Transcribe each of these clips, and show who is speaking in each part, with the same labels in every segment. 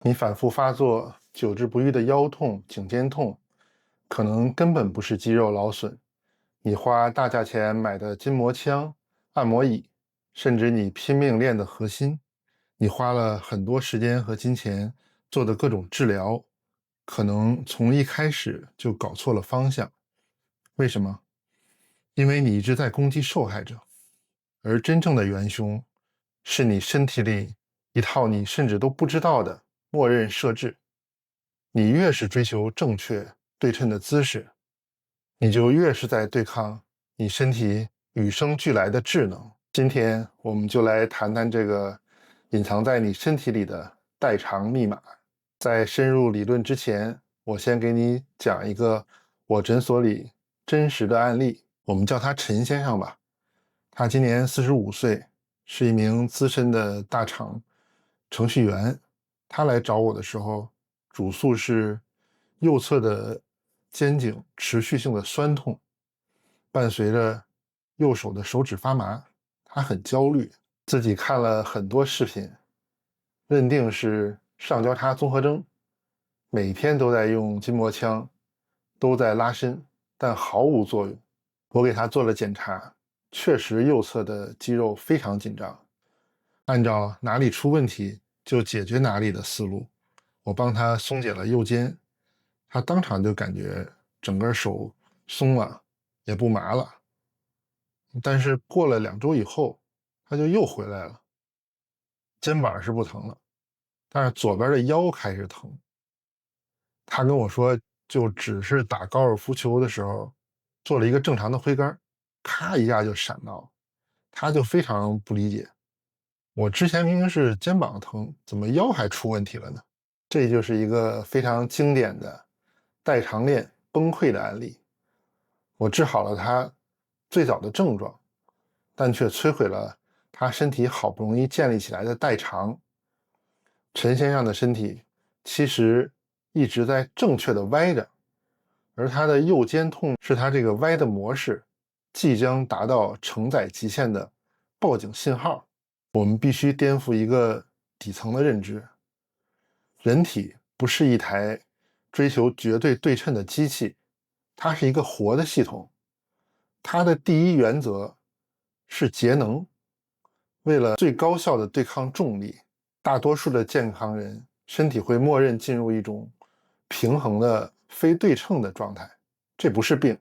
Speaker 1: 你反复发作、久治不愈的腰痛、颈肩痛，可能根本不是肌肉劳损。你花大价钱买的筋膜枪、按摩椅，甚至你拼命练的核心，你花了很多时间和金钱做的各种治疗，可能从一开始就搞错了方向。为什么？因为你一直在攻击受害者，而真正的元凶是你身体里一套你甚至都不知道的默认设置。你越是追求正确对称的姿势，你就越是在对抗你身体与生俱来的智能。今天我们就来谈谈这个隐藏在你身体里的代偿密码。在深入理论之前，我先给你讲一个我诊所里真实的案例，我们叫他陈先生吧。他今年45岁，是一名资深的大厂程序员。他来找我的时候，主诉是右侧的肩颈持续性的酸痛，伴随着右手的手指发麻。他很焦虑，自己看了很多视频，认定是上交叉综合征，每天都在用筋膜枪，都在拉伸，但毫无作用。我给他做了检查，确实右侧的肌肉非常紧张。按照哪里出问题就解决哪里的思路，我帮他松解了右肩，他当场就感觉整个手松了，也不麻了。但是过了2周以后，他就又回来了，肩膀是不疼了，但是左边的腰开始疼。他跟我说，就只是打高尔夫球的时候做了一个正常的挥杆，咔一下就闪到了。他就非常不理解，我之前明明是肩膀疼，怎么腰还出问题了呢？这就是一个非常经典的代偿链崩溃的案例。我治好了他最早的症状，但却摧毁了他身体好不容易建立起来的代偿。陈先生的身体其实一直在正确的歪着，而他的右肩痛是他这个歪的模式即将达到承载极限的报警信号。我们必须颠覆一个底层的认知，人体不是一台追求绝对对称的机器，它是一个活的系统。它的第一原则是节能。为了最高效的对抗重力，大多数的健康人身体会默认进入一种平衡的非对称的状态。这不是病，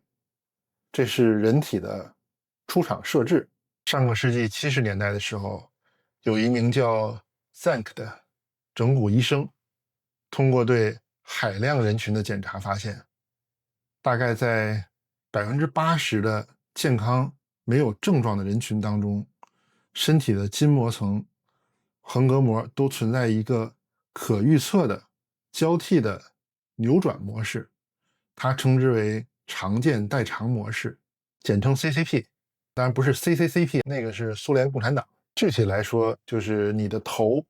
Speaker 1: 这是人体的出厂设置。上个世纪70年代的时候，有一名叫 Zank 的整骨医生，通过对海量人群的检查发现，大概在80%的健康没有症状的人群当中，身体的筋膜层、横膈膜都存在一个可预测的交替的扭转模式，它称之为常见代偿模式，简称 CCP。当然不是 CCCP，那个是苏联共产党。具体来说，就是你的头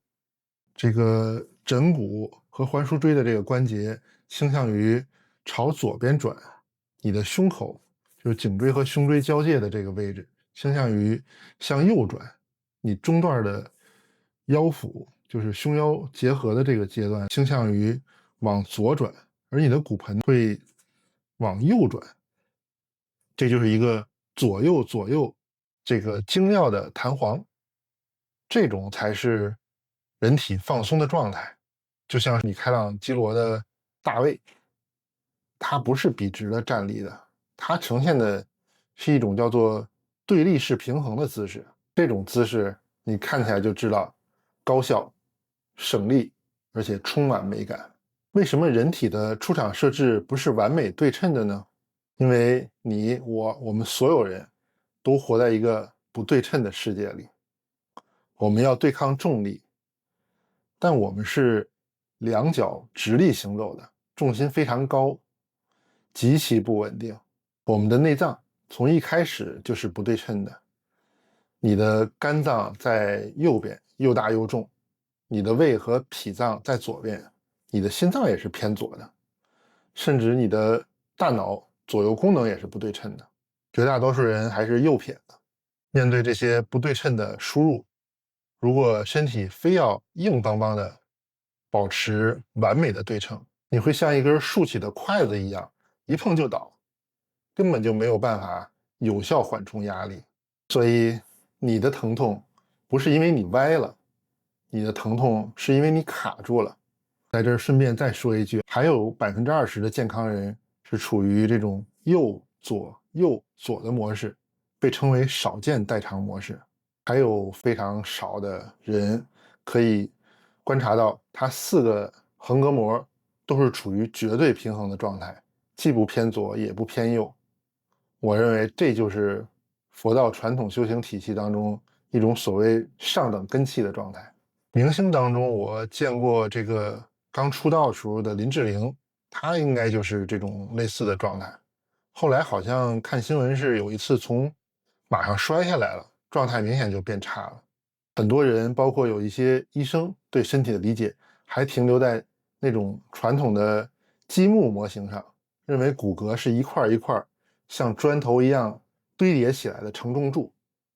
Speaker 1: 这个枕骨和寰枢椎的这个关节倾向于朝左边转，你的胸口就是颈椎和胸椎交界的这个位置倾向于向右转，你中段的腰腹就是胸腰结合的这个阶段倾向于往左转，而你的骨盆会往右转。这就是一个左右左右这个精妙的弹簧，这种才是人体放松的状态。就像米开朗基罗的大卫，他不是笔直的站立的，他呈现的是一种叫做对立式平衡的姿势。这种姿势你看起来就知道高效、省力，而且充满美感。为什么人体的出厂设置不是完美对称的呢？因为你我们所有人都活在一个不对称的世界里。我们要对抗重力，但我们是两脚直立行走的，重心非常高，极其不稳定。我们的内脏从一开始就是不对称的，你的肝脏在右边，又大又重，你的胃和脾脏在左边，你的心脏也是偏左的，甚至你的大脑左右功能也是不对称的。绝大多数人还是右撇子。面对这些不对称的输入，如果身体非要硬邦邦的保持完美的对称。你会像一根竖起的筷子一样，一碰就倒，根本就没有办法有效缓冲压力。所以你的疼痛不是因为你歪了，你的疼痛是因为你卡住了。在这儿顺便再说一句，还有20%的健康人是处于这种右左右左的模式，被称为少见代偿模式。还有非常少的人可以观察到，他4个横膈膜都是处于绝对平衡的状态，既不偏左也不偏右。我认为这就是佛道传统修行体系当中一种所谓上等根器的状态。明星当中，我见过这个刚出道时候的林志玲，她应该就是这种类似的状态。后来好像看新闻是有一次从马上摔下来了，状态明显就变差了。很多人，包括有一些医生，对身体的理解还停留在那种传统的积木模型上，认为骨骼是一块一块像砖头一样堆叠起来的承重柱。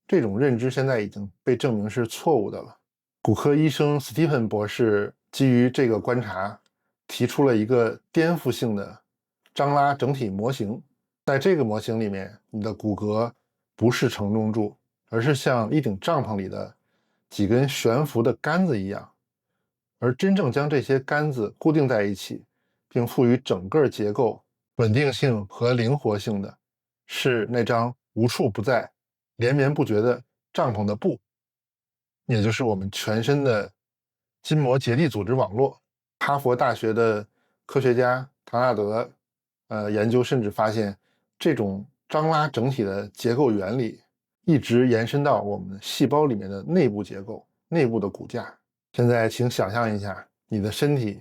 Speaker 1: 这种认知现在已经被证明是错误的了。骨科医生斯蒂芬博士基于这个观察，提出了一个颠覆性的张拉整体模型。在这个模型里面，你的骨骼不是承重柱，而是像一顶帐篷里的几根悬浮的杆子一样。而真正将这些杆子固定在一起，并赋予整个结构稳定性和灵活性的，是那张无处不在、连绵不绝的帐篷的布，也就是我们全身的筋膜结缔组织网络。哈佛大学的科学家唐纳德研究甚至发现，这种张拉整体的结构原理一直延伸到我们细胞里面的内部结构、内部的骨架。现在请想象一下，你的身体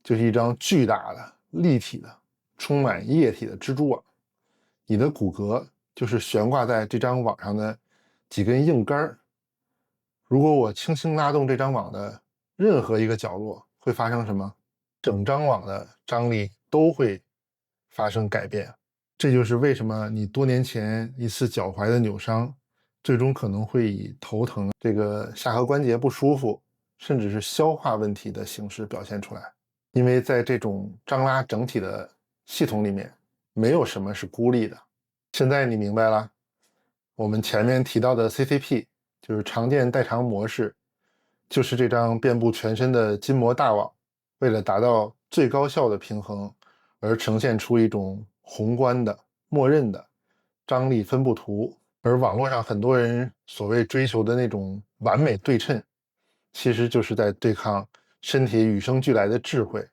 Speaker 1: 就是一张巨大的、立体的、充满液体的蜘蛛网，你的骨骼就是悬挂在这张网上的几根硬杆。如果我轻轻拉动这张网的任何一个角落，会发生什么？整张网的张力都会发生改变。这就是为什么你多年前一次脚踝的扭伤，最终可能会以头疼、这个下颌关节不舒服，甚至是消化问题的形式表现出来。因为在这种张拉整体的系统里面，没有什么是孤立的。现在你明白了，我们前面提到的 CCP 就是常见代偿模式，就是这张遍布全身的筋膜大网，为了达到最高效的平衡而呈现出一种宏观的、默认的张力分布图。而网络上很多人所谓追求的那种完美对称，其实就是在对抗身体与生俱来的智慧，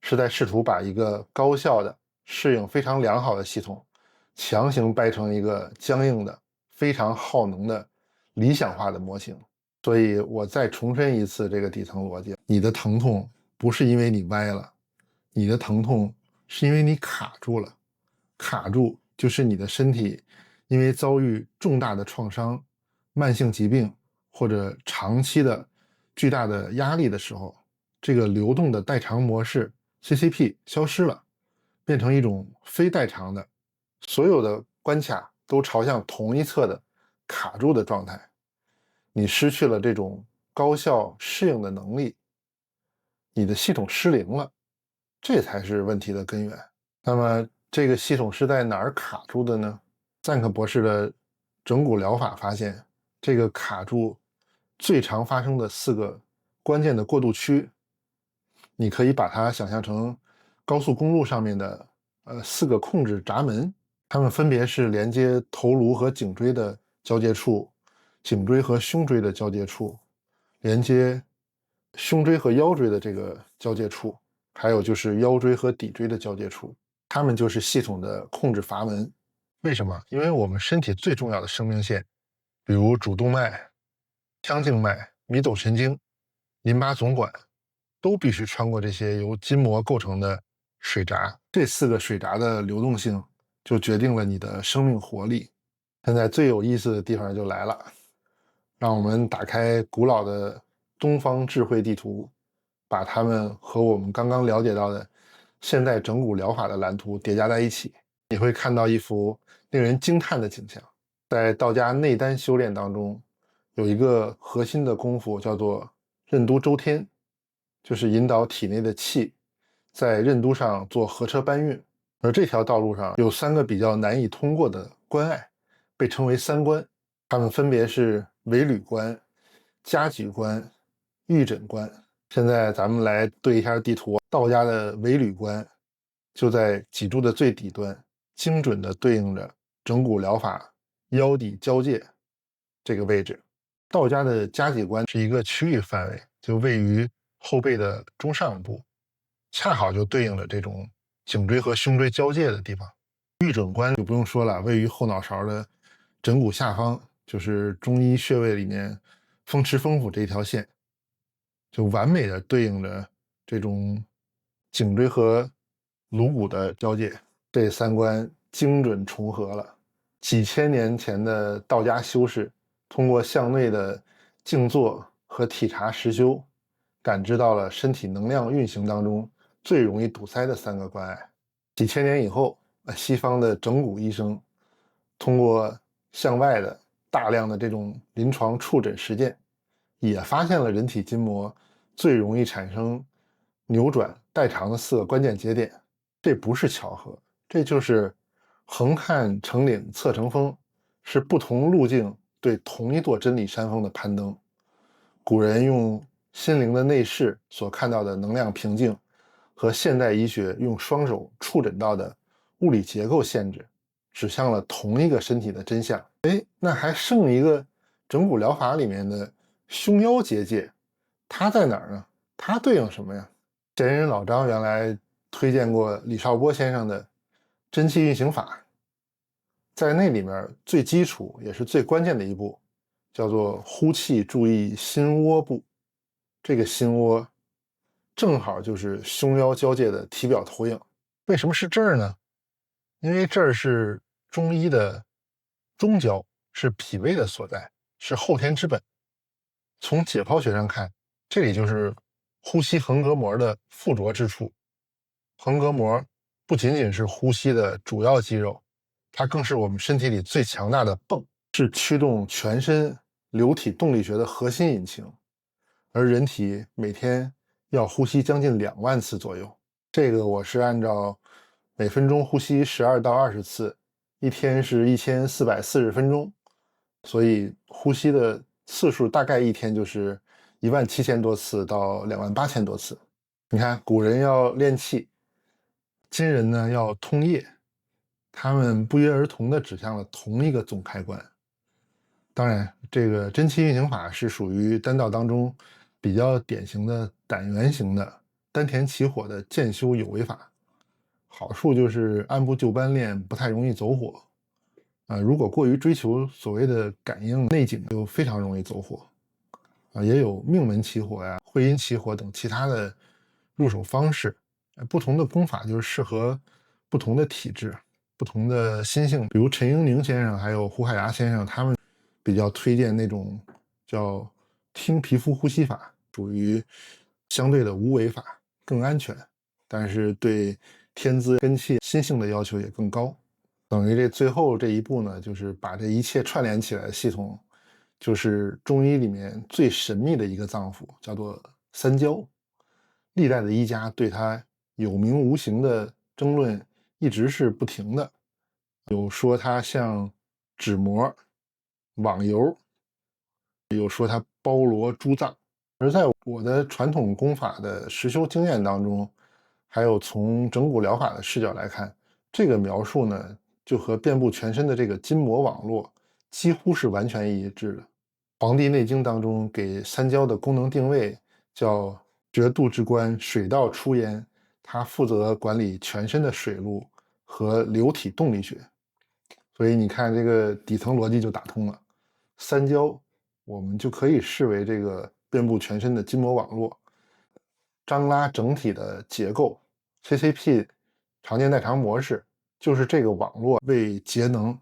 Speaker 1: 是在试图把一个高效的、适应非常良好的系统强行掰成一个僵硬的、非常耗能的理想化的模型。所以我再重申一次这个底层逻辑：你的疼痛不是因为你歪了，你的疼痛是因为你卡住了。卡住就是你的身体因为遭遇重大的创伤、慢性疾病或者长期的巨大的压力的时候，这个流动的代偿模式 CCP 消失了，变成一种非代偿的，所有的关卡都朝向同一侧的卡住的状态。你失去了这种高效适应的能力，你的系统失灵了，这才是问题的根源。那么这个系统是在哪儿卡住的呢？赞克博士的整骨疗法发现，这个卡住最常发生的4个关键的过渡区，你可以把它想象成高速公路上面的4个控制闸门，它们分别是连接头颅和颈椎的交界处、颈椎和胸椎的交界处、连接胸椎和腰椎的这个交界处，还有就是腰椎和骶椎的交界处。它们就是系统的控制阀门。为什么？因为我们身体最重要的生命线，比如主动脉、腔静脉、迷走神经、淋巴总管，都必须穿过这些由筋膜构成的水闸。这4个水闸的流动性就决定了你的生命活力。现在最有意思的地方就来了，让我们打开古老的东方智慧地图，把它们和我们刚刚了解到的现代整骨疗法的蓝图叠加在一起，你会看到一幅令人惊叹的景象。在道家内丹修炼当中，有一个核心的功夫叫做任督周天。就是引导体内的气在任督上做合车搬运。而这条道路上有3个比较难以通过的关隘，被称为3关，它们分别是尾闾关、夹脊关、玉枕关。现在咱们来对一下地图，道家的尾闾关就在脊柱的最底端，精准地对应着整骨疗法腰骶交界这个位置。道家的夹脊关是一个区域范围，就位于后背的中上部，恰好就对应了这种颈椎和胸椎交界的地方。玉枕关就不用说了，位于后脑勺的枕骨下方，就是中医穴位里面风池风府这一条线，就完美的对应着这种颈椎和颅骨的交界。这3关精准重合了。几千年前的道家修士通过向内的静坐和体察实修，感知到了身体能量运行当中最容易堵塞的3个关隘。几千年以后，西方的整骨医生通过向外的大量的这种临床触诊实践，也发现了人体筋膜最容易产生扭转代偿的4个关键节点。这不是巧合，这就是横看成岭侧成峰，是不同路径对同一座真理山峰的攀登。古人用心灵的内视所看到的能量平静，和现代医学用双手触诊到的物理结构限制，指向了同一个身体的真相。那还剩一个整骨疗法里面的胸腰结界，它在哪儿呢？它对应什么呀？前人老张原来推荐过李少波先生的真气运行法，在那里面最基础也是最关键的一步，叫做呼气注意心窝部。这个心窝正好就是胸腰交界的体表投影。为什么是这儿呢？因为这儿是中医的中焦，是脾胃的所在，是后天之本。从解剖学上看，这里就是呼吸横膈膜的附着之处。横膈膜不仅仅是呼吸的主要肌肉，它更是我们身体里最强大的泵，是驱动全身流体动力学的核心引擎。而人体每天要呼吸将近2万次左右，这个我是按照每分钟呼吸12到20次，一天是1440分钟，所以呼吸的次数大概一天就是17000多次到28000多次。你看，古人要练气，今人呢要通液，他们不约而同地指向了同一个总开关。当然，这个真气运行法是属于丹道当中比较典型的胆源型的丹田起火的渐修有为法。好处就是按部就班练，不太容易走火。如果过于追求所谓的感应内景，就非常容易走火。也有命门起火呀、会阴起火等其他的入手方式。不同的功法就是适合不同的体质、不同的心性。比如陈英宁先生还有胡海牙先生，他们比较推荐那种叫听皮肤呼吸法，属于相对的无为法，更安全，但是对天资根气心性的要求也更高。等于这最后这一步呢，就是把这一切串联起来的系统，就是中医里面最神秘的一个脏腑，叫做三焦。历代的医家对它有名无形的争论一直是不停的，有说它像纸膜、网游，有说它包罗诸脏。而在我的传统功法的实修经验当中，还有从整骨疗法的视角来看，这个描述呢，就和遍布全身的这个筋膜网络几乎是完全一致的。《黄帝内经》当中给三焦的功能定位叫折度之官，水道出焉，它负责管理全身的水路和流体动力学。所以你看这个底层逻辑就打通了。三焦我们就可以视为这个遍布全身的筋膜网络，张拉整体的结构 CCP 常见代偿模式就是这个网络为节能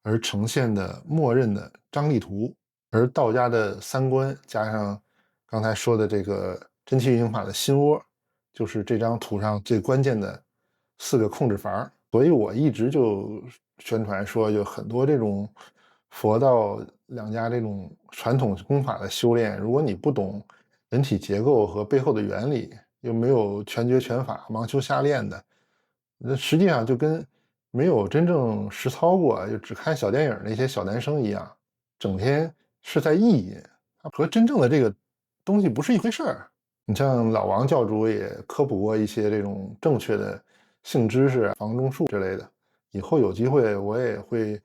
Speaker 1: 而呈现的默认的张力图。而道家的三关加上刚才说的这个真气运行法的心窝，就是这张图上最关键的4个控制阀。所以我一直就宣传说，有很多这种佛道两家这种传统功法的修炼，如果你不懂人体结构和背后的原理，又没有全诀全法，盲修瞎练的，那实际上就跟没有真正实操过，就只看小电影那些小男生一样，整天是在意淫，和真正的这个东西不是一回事儿。你像老王教主也科普过一些这种正确的性知识、房中术之类的，以后有机会我也会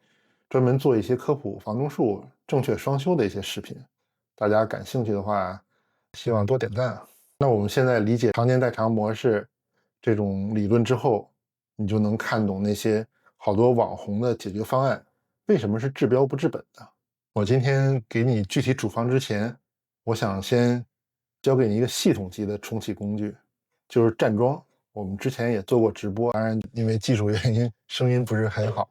Speaker 1: 专门做一些科普房中术正确双修的一些视频，大家感兴趣的话，希望多点赞。那我们现在理解常年代偿模式这种理论之后，你就能看懂那些好多网红的解决方案为什么是治标不治本的。我今天给你具体处方之前，我想先教给你一个系统级的重启工具，就是站桩。我们之前也做过直播，当然因为技术原因声音不是很好，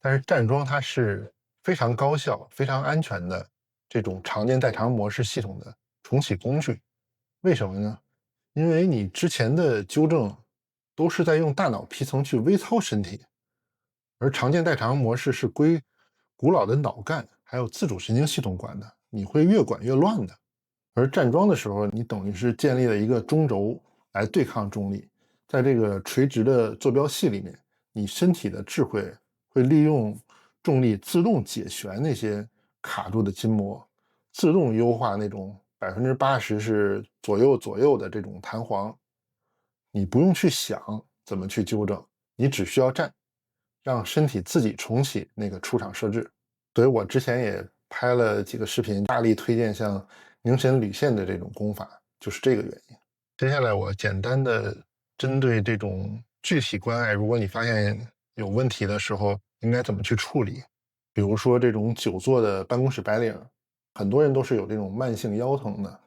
Speaker 1: 但是站桩它是非常高效、非常安全的这种常年代偿模式系统的重启工具。为什么呢？因为你之前的纠正都是在用大脑皮层去微操身体，而常见代偿模式是归古老的脑干还有自主神经系统管的，你会越管越乱的。而站桩的时候，你等于是建立了一个中轴来对抗重力，在这个垂直的坐标系里面，你身体的智慧会利用重力自动解旋那些卡住的筋膜，自动优化那种80%是左右的这种弹簧，你不用去想怎么去纠正，你只需要站，让身体自己重启那个出厂设置。所以我之前也拍了几个视频，大力推荐像凝神捋线的这种功法，就是这个原因。接下来我简单的针对这种具体关爱，如果你发现有问题的时候，应该怎么去处理。比如说这种久坐的办公室白领，很多人都是有这种慢性腰疼的。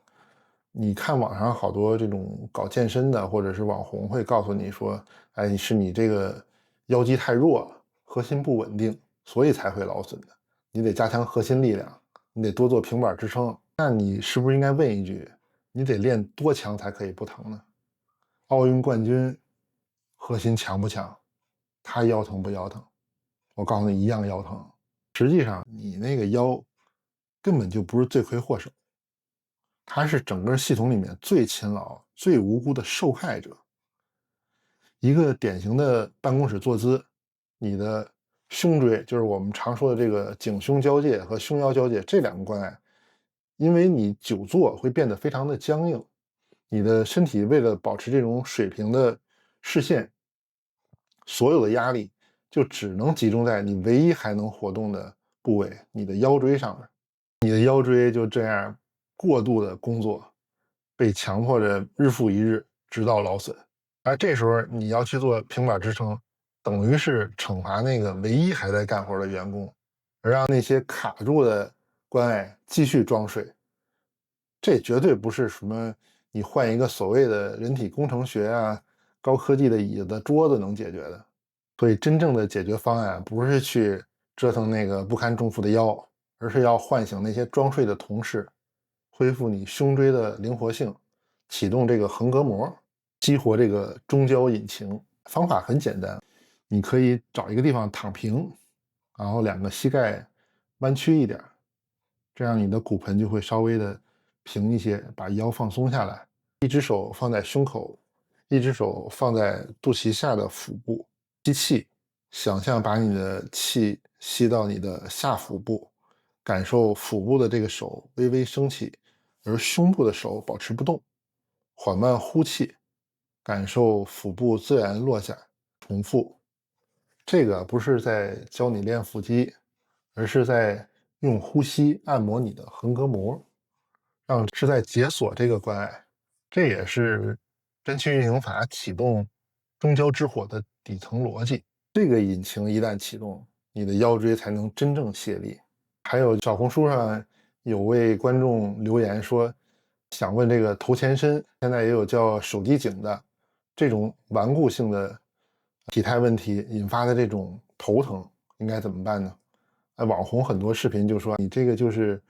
Speaker 1: 你看网上好多这种搞健身的或者是网红会告诉你说，哎，是你这个腰肌太弱了，核心不稳定，所以才会劳损的。你得加强核心力量，你得多做平板支撑。那你是不是应该问一句，你得练多强才可以不疼呢？奥运冠军核心强不强？他腰疼不腰疼？我告诉你，一样腰疼。实际上，你那个腰根本就不是罪魁祸首，他是整个系统里面最勤劳、最无辜的受害者。一个典型的办公室坐姿，你的胸椎，就是我们常说的这个颈胸交界和胸腰交界这两个关爱，因为你久坐会变得非常的僵硬，你的身体为了保持这种水平的视线，所有的压力就只能集中在你唯一还能活动的部位，你的腰椎上面。你的腰椎就这样过度的工作，被强迫着日复一日，直到劳损。而这时候你要去做平板支撑，等于是惩罚那个唯一还在干活的员工，而让那些卡住的关爱继续装睡。这绝对不是什么你换一个所谓的人体工程学啊、高科技的椅子、桌子能解决的。所以真正的解决方案不是去折腾那个不堪重负的腰，而是要唤醒那些装睡的同事，恢复你胸椎的灵活性，启动这个横膈膜，激活这个中焦引擎。方法很简单，你可以找一个地方躺平，然后两个膝盖弯曲一点，这样你的骨盆就会稍微的平一些，把腰放松下来。一只手放在胸口，一只手放在肚脐下的腹部，吸气，想象把你的气吸到你的下腹部，感受腹部的这个手微微升起，而胸部的手保持不动。缓慢呼气，感受腹部自然落下。重复。这个不是在教你练腹肌，而是在用呼吸按摩你的横膈膜，是在解锁这个关爱。这也是真气运行法启动中焦之火的底层逻辑。这个引擎一旦启动，你的腰椎才能真正卸力。还有小红书上有位观众留言说，想问这个头前伸，现在也有叫手机颈的这种顽固性的体态问题引发的这种头疼，应该怎么办呢？网红很多视频就说你这个就是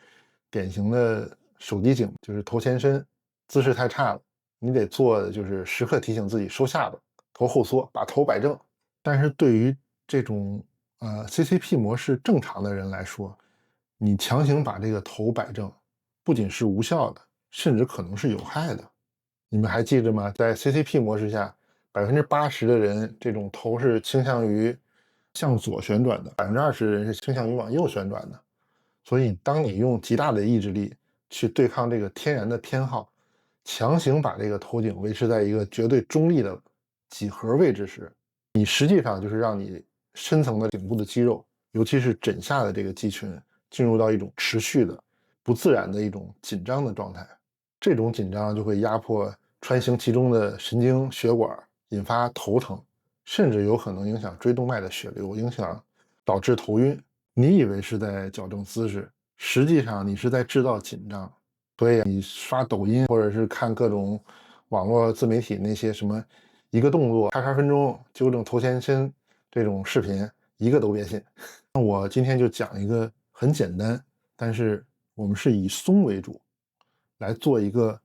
Speaker 1: 典型的手机颈，就是头前伸姿势太差了，你得做的就是时刻提醒自己收下巴，头后缩，把头摆正。但是对于这种CCP 模式正常的人来说，你强行把这个头摆正，不仅是无效的，甚至可能是有害的。你们还记得吗？在 CCP 模式下，80%的人这种头是倾向于向左旋转的，20%的人是倾向于往右旋转的。所以，当你用极大的意志力去对抗这个天然的偏好，强行把这个头颈维持在一个绝对中立的几何位置时，你实际上就是让你深层的颈部的肌肉，尤其是枕下的这个肌群，进入到一种持续的、不自然的一种紧张的状态。这种紧张就会压迫穿行其中的神经血管，引发头疼，甚至有可能影响椎动脉的血流，导致头晕。你以为是在矫正姿势，实际上你是在制造紧张。所以你刷抖音或者是看各种网络自媒体那些什么一个动作叉叉分钟纠正头前伸这种视频，一个都别信。那我今天就讲一个很简单，但是我们是以松为主，来做一个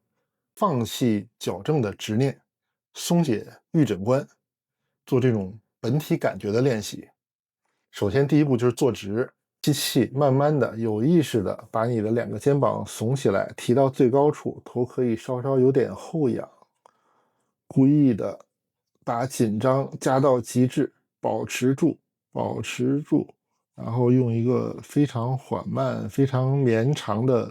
Speaker 1: 放弃矫正的执念，松解预诊观，做这种本体感觉的练习。首先第一步就是坐直，吸气，慢慢的有意识的把你的2个肩膀耸起来，提到最高处，头可以稍稍有点后仰，故意的把紧张加到极致，保持住，保持住，然后用一个非常缓慢、非常绵长的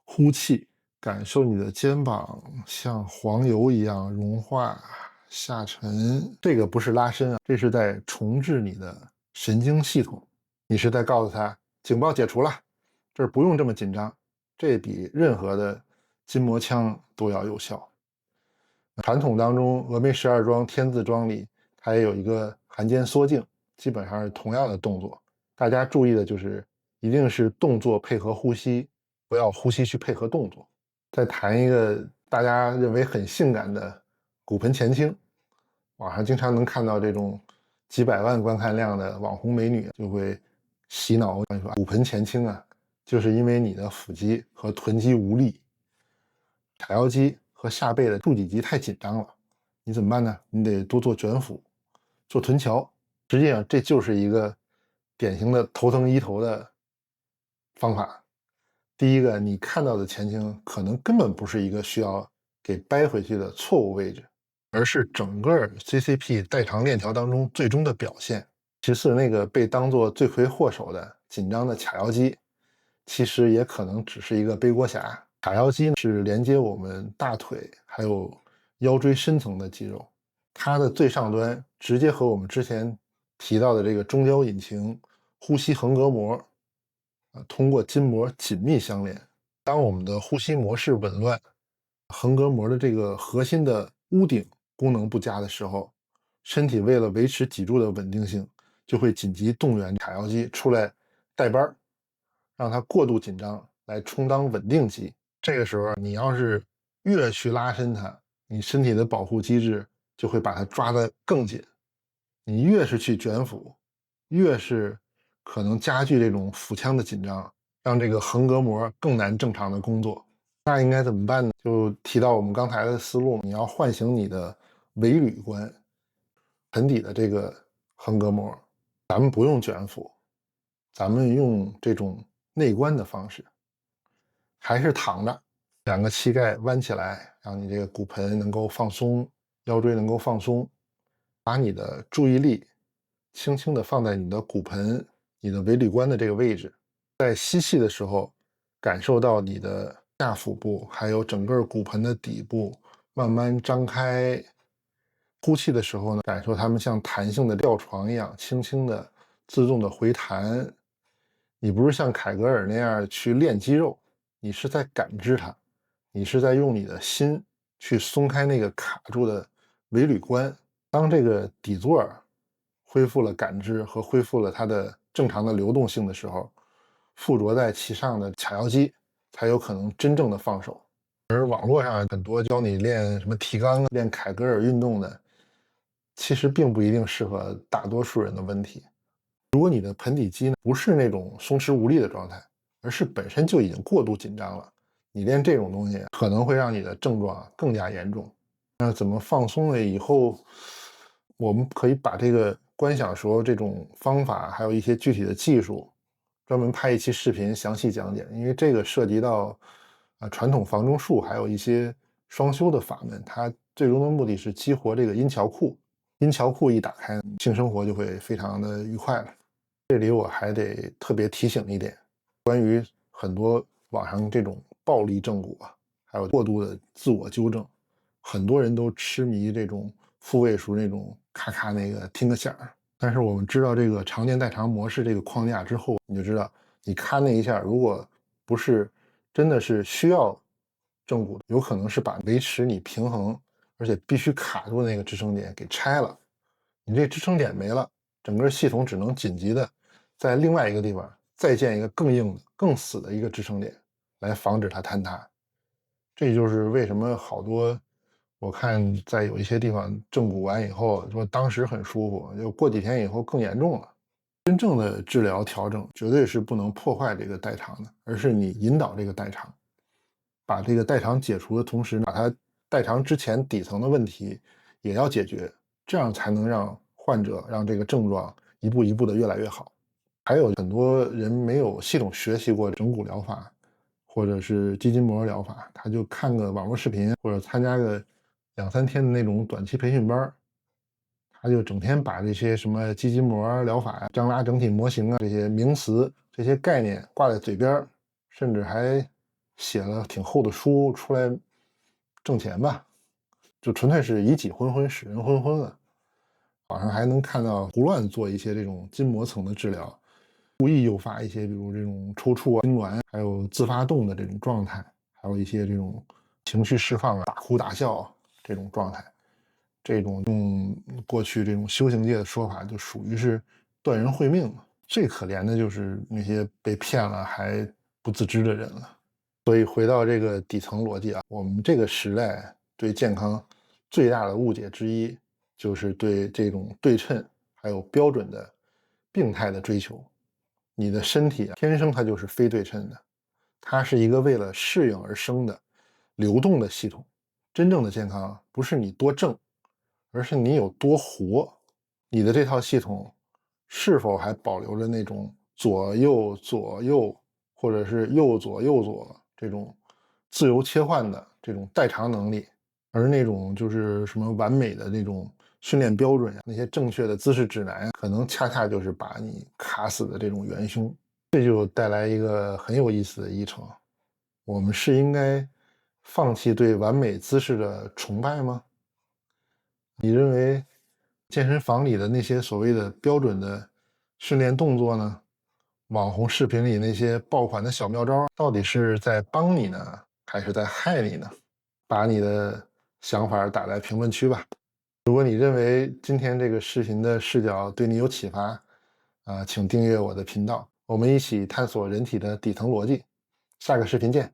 Speaker 1: 呼气，感受你的肩膀像黄油一样融化下沉。这个不是拉伸啊，这是在重置你的神经系统。你是在告诉他，警报解除了，这儿不用这么紧张，这比任何的筋膜枪都要有效。传统当中，峨眉12桩、天字桩里，它也有一个含肩缩颈，基本上是同样的动作。大家注意的就是，一定是动作配合呼吸，不要呼吸去配合动作。再谈一个大家认为很性感的骨盆前倾，网上经常能看到这种几百万观看量的网红美女就会洗脑说，骨盆前倾啊，就是因为你的腹肌和臀肌无力，髂腰肌和下背的竖脊肌太紧张了，你怎么办呢？你得多做卷腹，做臀桥。实际上这就是一个典型的头疼医头的方法。第一个，你看到的前倾可能根本不是一个需要给掰回去的错误位置，而是整个 CCP 代偿链条当中最终的表现。其次，那个被当作罪魁祸首的紧张的髂腰肌，其实也可能只是一个背锅侠。髂腰肌是连接我们大腿还有腰椎深层的肌肉，它的最上端直接和我们之前提到的这个中焦引擎、呼吸横膈膜通过筋膜紧密相连。当我们的呼吸模式紊乱，横膈膜的这个核心的屋顶功能不佳的时候，身体为了维持脊柱的稳定性，就会紧急动员髂腰肌出来带班，让它过度紧张来充当稳定肌。这个时候你要是越去拉伸它，你身体的保护机制就会把它抓得更紧。你越是去卷腹，越是可能加剧这种腹腔的紧张，让这个横膈膜更难正常的工作。那应该怎么办呢？就提到我们刚才的思路，你要唤醒你的尾闾关，盆底的这个横膈膜。咱们不用卷腹，咱们用这种内关的方式，还是躺着，2个膝盖弯起来，让你这个骨盆能够放松，腰椎能够放松，把你的注意力轻轻地放在你的骨盆、你的尾闾关的这个位置。在吸气的时候，感受到你的下腹部还有整个骨盆的底部慢慢张开。呼气的时候呢，感受它们像弹性的吊床一样，轻轻的自动的回弹。你不是像凯格尔那样去练肌肉，你是在感知它，你是在用你的心去松开那个卡住的尾闾关。当这个底座恢复了感知和恢复了它的正常的流动性的时候，附着在其上的髂腰肌才有可能真正的放手。而网络上很多教你练什么提肛、练凯格尔运动的，其实并不一定适合大多数人的问题。如果你的盆底肌不是那种松弛无力的状态，而是本身就已经过度紧张了，你练这种东西可能会让你的症状更加严重。那怎么放松了以后，我们可以把这个观想说这种方法，还有一些具体的技术，专门拍一期视频详细讲解，因为这个涉及到传统房中术，还有一些双修的法门，它最终的目的是激活这个阴桥库。阴桥库一打开，性生活就会非常的愉快了。这里我还得特别提醒一点，关于很多网上这种暴力正骨还有过度的自我纠正，很多人都痴迷这种复位术那种咔咔那个听个响儿。但是我们知道这个常见代偿模式这个框架之后，你就知道你咔那一下，如果不是真的是需要正骨，有可能是把维持你平衡而且必须卡住那个支撑点给拆了。你这支撑点没了，整个系统只能紧急的在另外一个地方再建一个更硬的、更死的一个支撑点，来防止它坍塌。这就是为什么好多我看在有一些地方正骨完以后，说当时很舒服，就过几天以后更严重了。真正的治疗调整绝对是不能破坏这个代偿的，而是你引导这个代偿，把这个代偿解除的同时，把它代偿之前底层的问题也要解决，这样才能让患者让这个症状一步一步的越来越好。还有很多人没有系统学习过整骨疗法，或者是肌筋膜疗法，他就看个网络视频或者参加个2、3天的那种短期培训班，他就整天把这些什么肌筋膜疗法呀、张拉整体模型啊这些名词、这些概念挂在嘴边，甚至还写了挺厚的书出来挣钱吧，就纯粹是以己昏昏，使人昏昏了。网上还能看到胡乱做一些这种筋膜层的治疗，故意诱发一些比如这种抽搐痉挛，还有自发动的这种状态，还有一些这种情绪释放大哭大笑这种状态。这种用过去这种修行界的说法，就属于是断人慧命了。最可怜的就是那些被骗了还不自知的人了。所以回到这个底层逻辑我们这个时代对健康最大的误解之一，就是对这种对称还有标准的病态的追求。你的身体天生它就是非对称的，它是一个为了适应而生的流动的系统。真正的健康不是你多正，而是你有多活。你的这套系统是否还保留着那种左右左右，或者是右左右左这种自由切换的这种代偿能力？而那种就是什么完美的那种训练标准那些正确的姿势指南可能恰恰就是把你卡死的这种元凶。这就带来一个很有意思的议程：我们是应该放弃对完美姿势的崇拜吗？你认为健身房里的那些所谓的标准的训练动作呢？网红视频里那些爆款的小妙招，到底是在帮你呢，还是在害你呢？把你的想法打在评论区吧。如果你认为今天这个视频的视角对你有启发，请订阅我的频道，我们一起探索人体的底层逻辑。下个视频见。